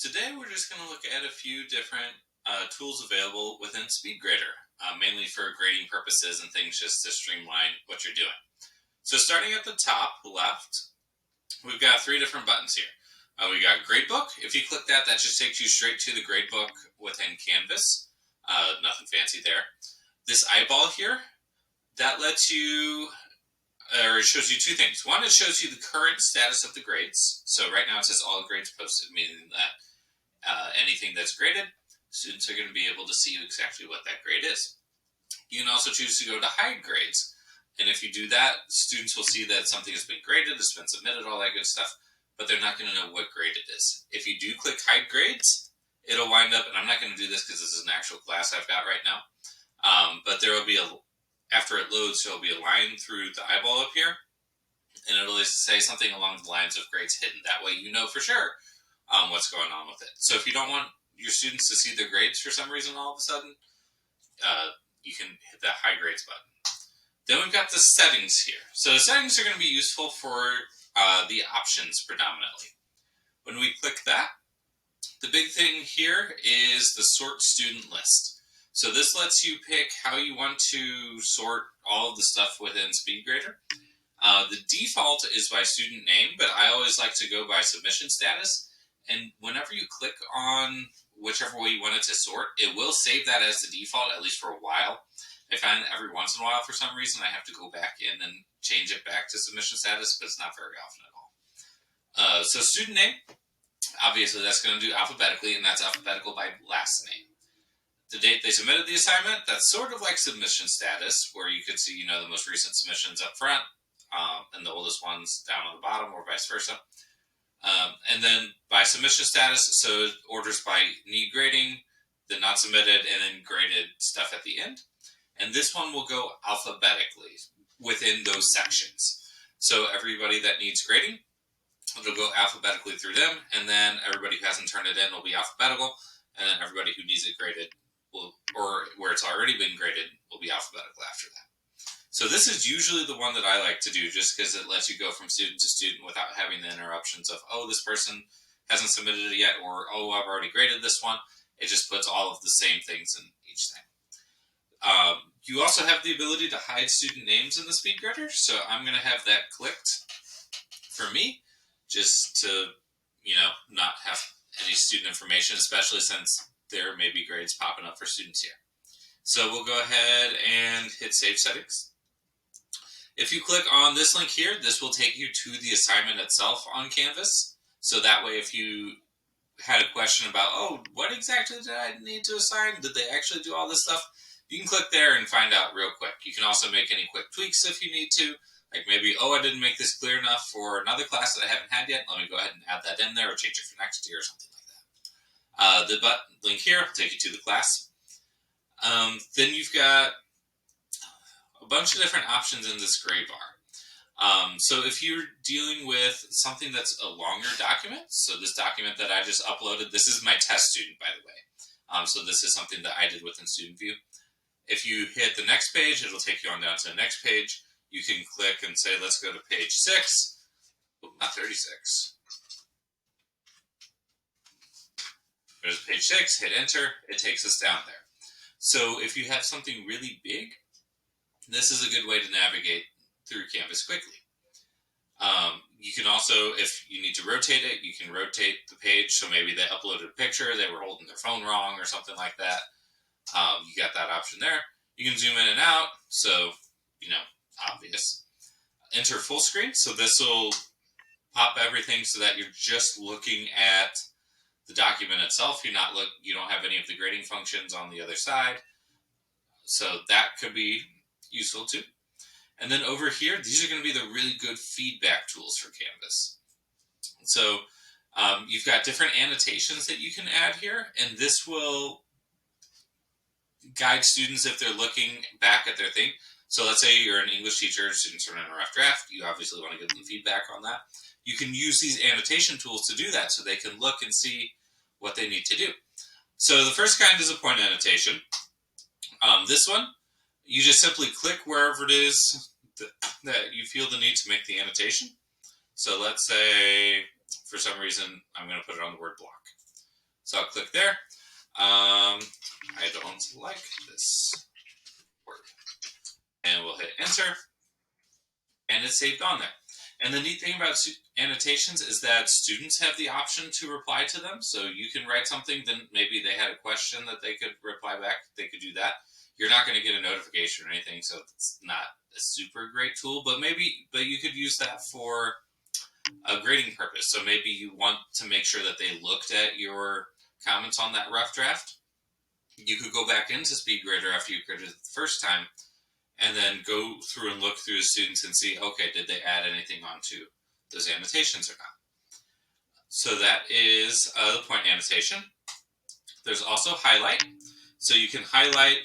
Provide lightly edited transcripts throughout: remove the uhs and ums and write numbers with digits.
Today we're just going to look at a few different tools available within Speedgrader, mainly for grading purposes and things just to streamline what you're doing. So starting at the top left, we've got three different buttons here. We got Gradebook. If you click that, that just takes you straight to the gradebook within Canvas. Nothing fancy there. This eyeball here, that lets you, or it shows you two things. One, it shows you the current status of the grades. So right now it says all grades posted, meaning that anything that's graded, students are going to be able to see exactly what that grade is. You can also choose to go to hide grades. And if you do that, students will see that something has been graded, it's been submitted, all that good stuff, but they're not going to know what grade it is. If you do click hide grades, it'll wind up, and I'm not going to do this because this is an actual class I've got right now, but there will be after it loads, there will be a line through the eyeball up here, and it'll say something along the lines of grades hidden. That way you know for sure what's going on with it. So if you don't want your students to see their grades for some reason all of a sudden, you can hit that hide grades button. Then we've got the settings here. So the settings are going to be useful for the options predominantly. When we click that, the big thing here is the sort student list. So this lets you pick how you want to sort all of the stuff within Speedgrader. The default is by student name, but I always like to go by submission status. And whenever you click on whichever way you want it to sort, it will save that as the default, at least for a while. I find that every once in a while, for some reason, I have to go back in and change it back to submission status, but it's not very often at all. So student name, obviously that's going to do alphabetically, and that's alphabetical by last name. The date they submitted the assignment, that's sort of like submission status, where you could see, the most recent submissions up front, and the oldest ones down on the bottom, or vice versa. And then by submission status, so it orders by need grading, the not submitted, and then graded stuff at the end. And this one will go alphabetically within those sections. So everybody that needs grading, it'll go alphabetically through them, and then everybody who hasn't turned it in will be alphabetical, and then everybody who needs it graded, or where it's already been graded, will be alphabetical after that. So this is usually the one that I like to do, just because it lets you go from student to student without having the interruptions of, oh, this person hasn't submitted it yet, or, oh, I've already graded this one. It just puts all of the same things in each thing. You also have the ability to hide student names in the Speedgrader, so I'm going to have that clicked for me, just to, not have any student information, especially since there may be grades popping up for students here. So we'll go ahead and hit Save Settings. If you click on this link here, this will take you to the assignment itself on Canvas. So that way, if you had a question about, oh, what exactly did I need to assign? Did they actually do all this stuff? You can click there and find out real quick. You can also make any quick tweaks if you need to. Like maybe, oh, I didn't make this clear enough for another class that I haven't had yet. Let me go ahead and add that in there or change it for next year or something like that. The button link here will take you to the class. Then you've got a bunch of different options in this gray bar. So if you're dealing with something that's a longer document, so this document that I just uploaded, this is my test student, by the way. So this is something that I did within Student View. If you hit the next page, it'll take you on down to the next page. You can click and say, let's go to page 6. Oh, not 36. There's page 6, hit enter, it takes us down there. So if you have something really big, this is a good way to navigate through Canvas quickly. You can also, if you need to rotate it, you can rotate the page. So maybe they uploaded a picture, they were holding their phone wrong or something like that. You got that option there. You can zoom in and out, so, obvious. Enter full screen, so this will pop everything so that you're just looking at the document itself. You don't have any of the grading functions on the other side. So that could be useful too. And then over here, these are going to be the really good feedback tools for Canvas. So you've got different annotations that you can add here, and this will guide students if they're looking back at their thing. So let's say you're an English teacher, students are in a rough draft, you obviously want to give them feedback on that. You can use these annotation tools to do that so they can look and see what they need to do. So the first kind is a point annotation. This one, you just simply click wherever it is that you feel the need to make the annotation. So let's say, for some reason, I'm going to put it on the word block. So I'll click there. I don't like this word. And we'll hit enter. And it's saved on there. And the neat thing about annotations is that students have the option to reply to them. So you can write something, then maybe they had a question that they could reply back. They could do that. You're not going to get a notification or anything, so it's not a super great tool. But you could use that for a grading purpose. So maybe you want to make sure that they looked at your comments on that rough draft. You could go back into Speedgrader after you graded it the first time, and then go through and look through the students and see, okay, did they add anything onto those annotations or not? So that is the point annotation. There's also highlight. So you can highlight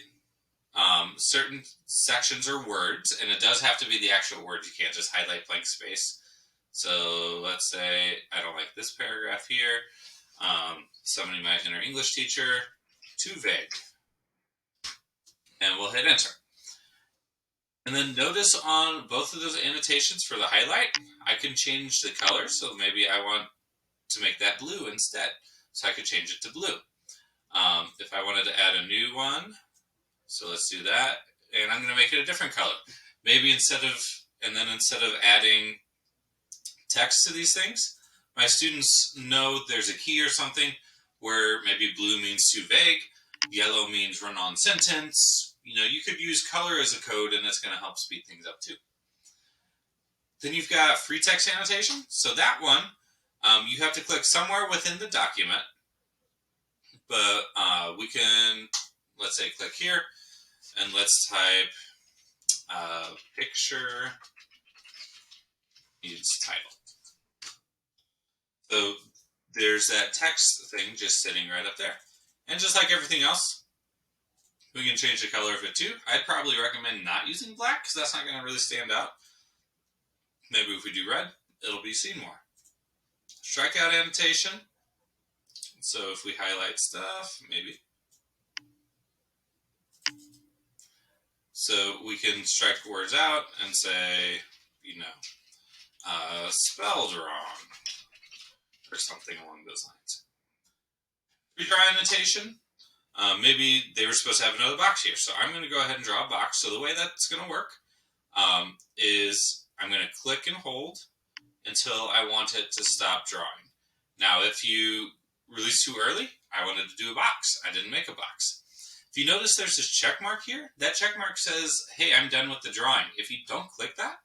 certain sections or words, and it does have to be the actual word. You can't just highlight blank space. So let's say I don't like this paragraph here. Somebody might enter English teacher, too vague. And we'll hit enter. And then notice on both of those annotations for the highlight, I can change the color. So maybe I want to make that blue instead. So I could change it to blue. If I wanted to add a new one, so let's do that. And I'm going to make it a different color. Maybe instead of adding text to these things, my students know there's a key or something where maybe blue means too vague, yellow means run-on sentence. You could use color as a code, and it's going to help speed things up too. Then you've got free text annotation. So that one, you have to click somewhere within the document. But we can, let's say, click here, and let's type picture needs title. So there's that text thing just sitting right up there. And just like everything else, we can change the color of it too. I'd probably recommend not using black because that's not going to really stand out. Maybe if we do red, it'll be seen more. Strikeout annotation. So if we highlight stuff, maybe. So we can strike words out and say, spelled wrong, or something along those lines. Retry annotation. Maybe they were supposed to have another box here. So I'm going to go ahead and draw a box. So the way that's going to work is I'm going to click and hold until I want it to stop drawing. Now, if you release too early, I wanted to do a box. I didn't make a box. If you notice there's this check mark here, that check mark says, hey, I'm done with the drawing. If you don't click that,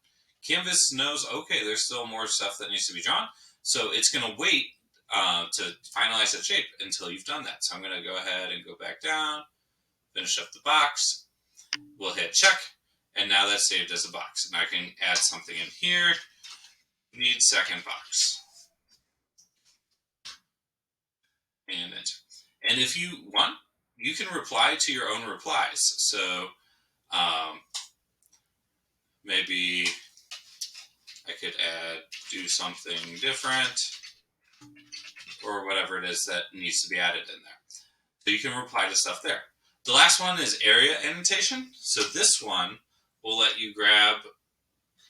Canvas knows, okay, there's still more stuff that needs to be drawn. So it's going to wait to finalize that shape until you've done that. So I'm going to go ahead and go back down, finish up the box. We'll hit check, and now that's saved as a box. And I can add something in here. Need second box. And enter. And if you want, you can reply to your own replies. So maybe I could do something different, or whatever it is that needs to be added in there. So you can reply to stuff there. The last one is area annotation. So this one will let you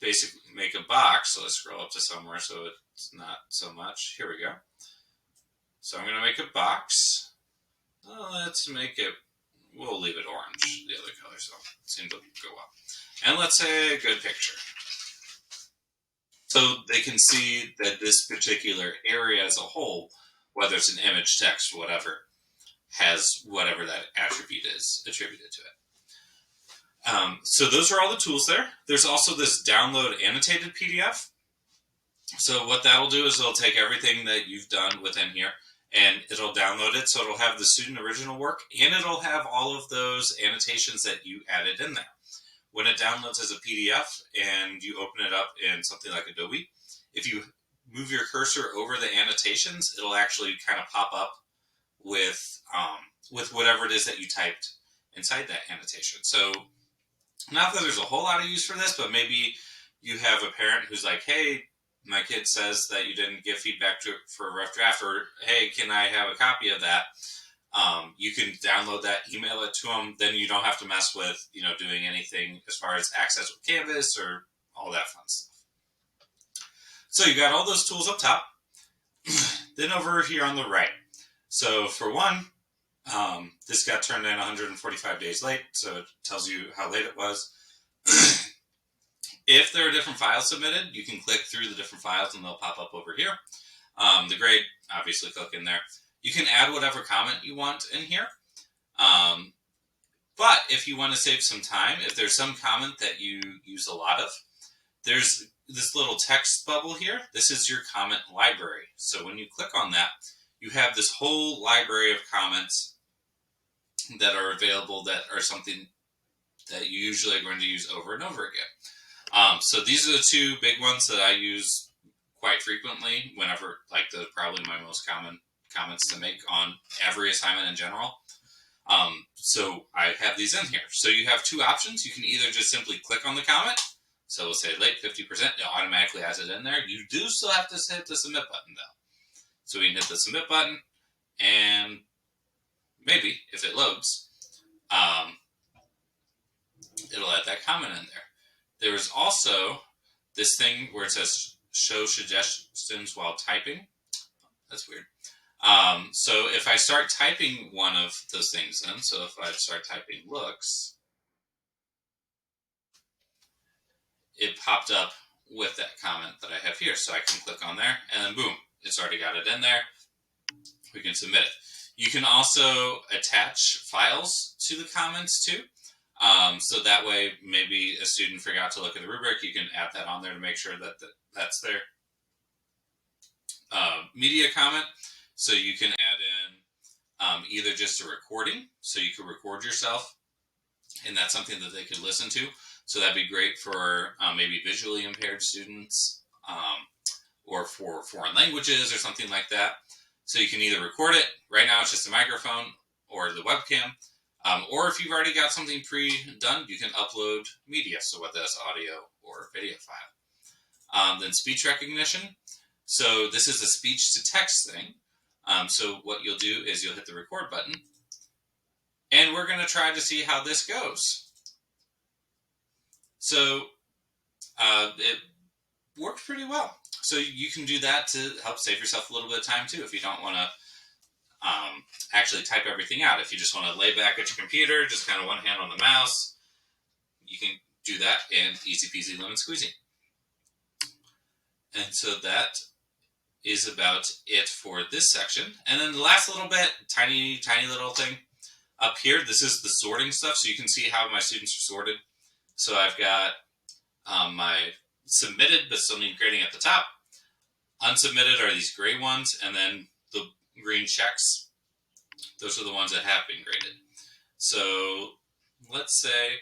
basically make a box. So let's scroll up to somewhere so it's not so much. Here we go. So I'm going to make a box. Let's make it, we'll leave it orange, the other color, so it seems to go up. And let's say a good picture. So they can see that this particular area as a whole, whether it's an image, text, whatever, has whatever that attribute is attributed to it. So those are all the tools there. There's also this download annotated PDF. So what that'll do is it'll take everything that you've done within here, and it'll download it, so it'll have the student original work, and it'll have all of those annotations that you added in there. When it downloads as a PDF and you open it up in something like Adobe, if you move your cursor over the annotations, it'll actually kind of pop up with whatever it is that you typed inside that annotation. So not that there's a whole lot of use for this, but maybe you have a parent who's like, hey, my kid says that you didn't give feedback for a rough draft, or hey, can I have a copy of that? You can download that, email it to them. Then you don't have to mess with, doing anything as far as access with Canvas or all that fun stuff. So you got all those tools up top. Then over here on the right. So for one, this got turned in 145 days late, so it tells you how late it was. If there are different files submitted, you can click through the different files and they'll pop up over here. The grade, obviously click in there. You can add whatever comment you want in here. But if you want to save some time, if there's some comment that you use a lot of, there's this little text bubble here. This is your comment library. So when you click on that, you have this whole library of comments that are available that are something that you usually are going to use over and over again. So these are the two big ones that I use quite frequently whenever, like, they're probably my most common comments to make on every assignment in general. So I have these in here. So you have two options. You can either just simply click on the comment. So we'll say late 50%. It automatically has it in there. You do still have to hit the submit button though. So we can hit the submit button, and maybe if it loads, it'll add that comment in there. There is also this thing where it says show suggestions while typing. That's weird. So if I start typing one of those things in, so if I start typing looks, it popped up with that comment that I have here. So I can click on there and then boom, it's already got it in there. We can submit it. You can also attach files to the comments too. So that way, maybe a student forgot to look at the rubric, you can add that on there to make sure that that's there. Media comment. So you can add in either just a recording, so you could record yourself, and that's something that they could listen to. So that'd be great for maybe visually impaired students, or for foreign languages or something like that. So you can either record it, right now it's just a microphone or the webcam, or if you've already got something pre-done, you can upload media, so whether that's audio or video file. Then speech recognition. So this is a speech to text thing. So what you'll do is you'll hit the record button, and we're going to try to see how this goes. So it worked pretty well. So you can do that to help save yourself a little bit of time too, if you don't want to actually type everything out. If you just want to lay back at your computer, just kind of one hand on the mouse, you can do that in easy peasy lemon squeezy. And so that is about it for this section. And then the last little bit, tiny little thing up here, this is the sorting stuff. So you can see how my students are sorted. So I've got my submitted but still need grading at the top. Unsubmitted are these gray ones, and then the green checks, those are the ones that have been graded. So let's say,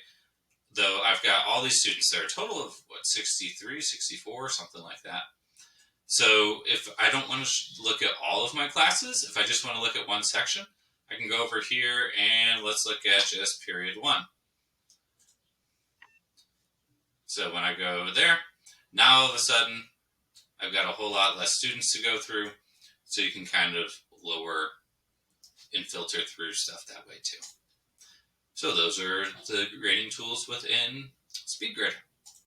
though, I've got all these students. There are a total of, 63, 64, something like that. So if I don't want to look at all of my classes, if I just want to look at one section, I can go over here and let's look at just period 1. So when I go there, now all of a sudden, I've got a whole lot less students to go through, so you can kind of lower and filter through stuff that way too. So those are the grading tools within SpeedGrader.